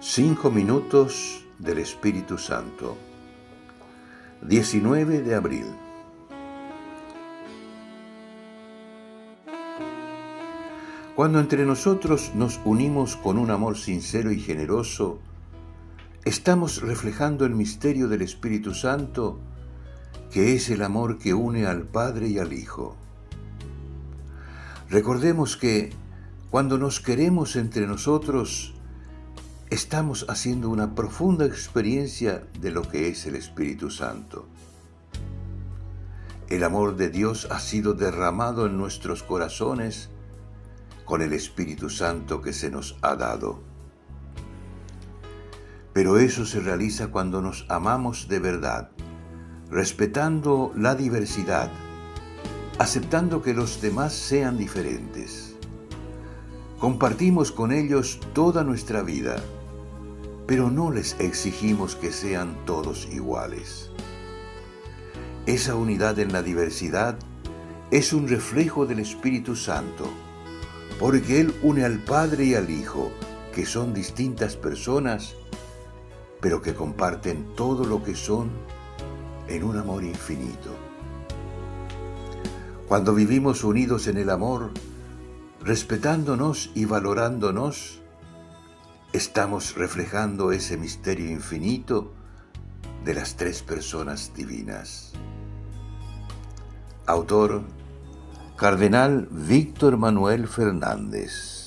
5 minutos del Espíritu Santo. 19 de abril. Cuando entre nosotros nos unimos con un amor sincero y generoso, estamos reflejando el misterio del Espíritu Santo, que es el amor que une al Padre y al Hijo. Recordemos que cuando nos queremos entre nosotros, estamos haciendo una profunda experiencia de lo que es el Espíritu Santo. El amor de Dios ha sido derramado en nuestros corazones con el Espíritu Santo que se nos ha dado. Pero eso se realiza cuando nos amamos de verdad, respetando la diversidad, aceptando que los demás sean diferentes. Compartimos con ellos toda nuestra vida, pero no les exigimos que sean todos iguales. Esa unidad en la diversidad es un reflejo del Espíritu Santo, porque Él une al Padre y al Hijo, que son distintas personas, pero que comparten todo lo que son en un amor infinito. Cuando vivimos unidos en el amor, respetándonos y valorándonos, estamos reflejando ese misterio infinito de las tres personas divinas. Autor: Cardenal Víctor Manuel Fernández.